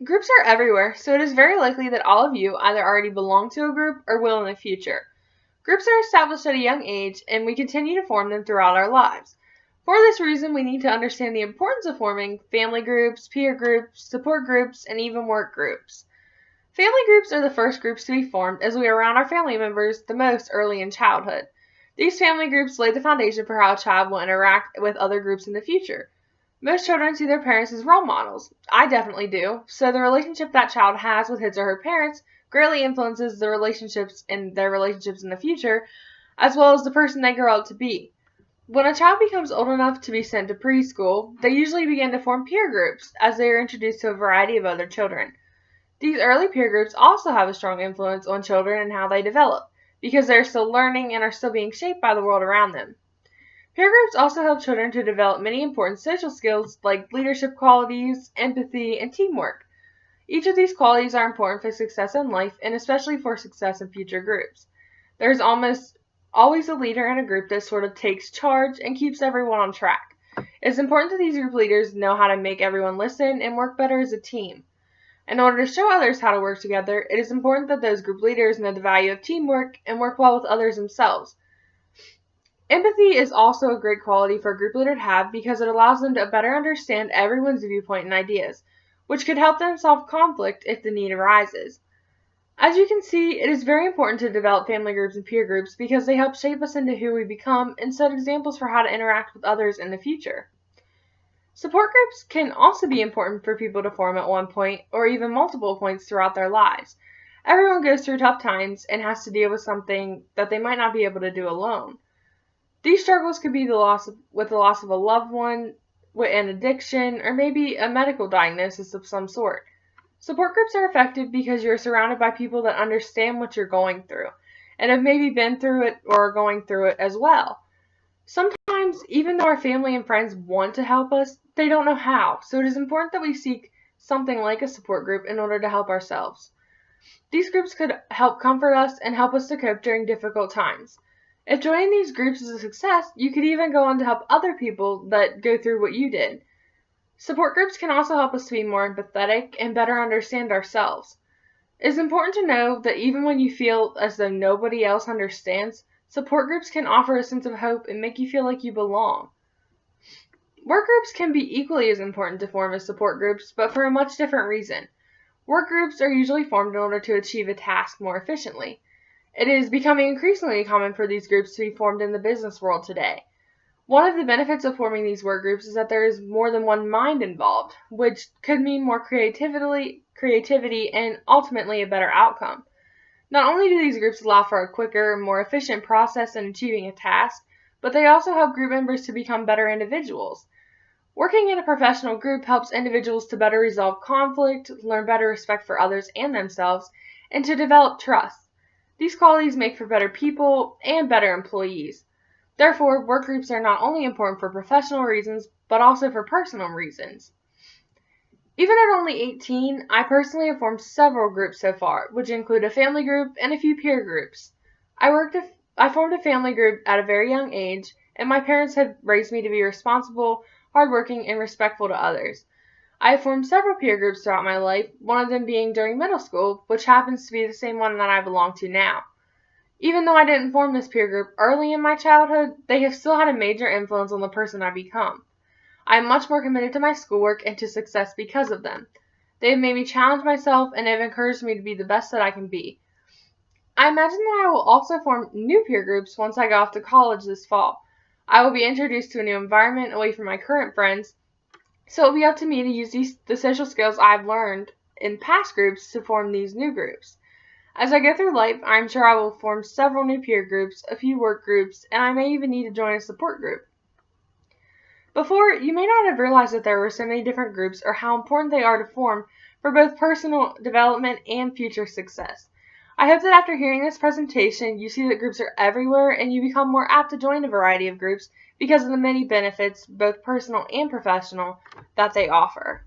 Groups are everywhere, so it is very likely that all of you either already belong to a group or will in the future. Groups are established at a young age, and we continue to form them throughout our lives. For this reason, we need to understand the importance of forming family groups, peer groups, support groups, and even work groups. Family groups are the first groups to be formed as we are around our family members the most early in childhood. These family groups lay the foundation for how a child will interact with other groups in the future. Most children see their parents as role models. I definitely do. So the relationship that child has with his or her parents greatly influences their relationships in the future, as well as the person they grow up to be. When a child becomes old enough to be sent to preschool, they usually begin to form peer groups as they are introduced to a variety of other children. These early peer groups also have a strong influence on children and how they develop, because they are still learning and are still being shaped by the world around them. Peer groups also help children to develop many important social skills like leadership qualities, empathy, and teamwork. Each of these qualities are important for success in life and especially for success in future groups. There is almost always a leader in a group that sort of takes charge and keeps everyone on track. It is important that these group leaders know how to make everyone listen and work better as a team. In order to show others how to work together, it is important that those group leaders know the value of teamwork and work well with others themselves. Empathy is also a great quality for a group leader to have because it allows them to better understand everyone's viewpoint and ideas, which could help them solve conflict if the need arises. As you can see, it is very important to develop family groups and peer groups because they help shape us into who we become and set examples for how to interact with others in the future. Support groups can also be important for people to form at one point or even multiple points throughout their lives. Everyone goes through tough times and has to deal with something that they might not be able to do alone. These struggles could be the loss of a loved one, with an addiction, or maybe a medical diagnosis of some sort. Support groups are effective because you're surrounded by people that understand what you're going through, and have maybe been through it or are going through it as well. Sometimes, even though our family and friends want to help us, they don't know how, so it is important that we seek something like a support group in order to help ourselves. These groups could help comfort us and help us to cope during difficult times. If joining these groups is a success, you could even go on to help other people that go through what you did. Support groups can also help us to be more empathetic and better understand ourselves. It is important to know that even when you feel as though nobody else understands, support groups can offer a sense of hope and make you feel like you belong. Work groups can be equally as important to form as support groups, but for a much different reason. Work groups are usually formed in order to achieve a task more efficiently. It is becoming increasingly common for these groups to be formed in the business world today. One of the benefits of forming these work groups is that there is more than one mind involved, which could mean more creativity and ultimately a better outcome. Not only do these groups allow for a quicker, more efficient process in achieving a task, but they also help group members to become better individuals. Working in a professional group helps individuals to better resolve conflict, learn better respect for others and themselves, and to develop trust. These qualities make for better people and better employees. Therefore, work groups are not only important for professional reasons, but also for personal reasons. Even at only 18, I personally have formed several groups so far, which include a family group and a few peer groups. I formed a family group at a very young age, and my parents have raised me to be responsible, hardworking, and respectful to others. I have formed several peer groups throughout my life, one of them being during middle school, which happens to be the same one that I belong to now. Even though I didn't form this peer group early in my childhood, they have still had a major influence on the person I become. I am much more committed to my schoolwork and to success because of them. They have made me challenge myself and have encouraged me to be the best that I can be. I imagine that I will also form new peer groups once I go off to college this fall. I will be introduced to a new environment away from my current friends, so it will be up to me to use the social skills I've learned in past groups to form these new groups. As I go through life, I am sure I will form several new peer groups, a few work groups, and I may even need to join a support group. Before, you may not have realized that there were so many different groups or how important they are to form for both personal development and future success. I hope that after hearing this presentation, you see that groups are everywhere and you become more apt to join a variety of groups because of the many benefits, both personal and professional, that they offer.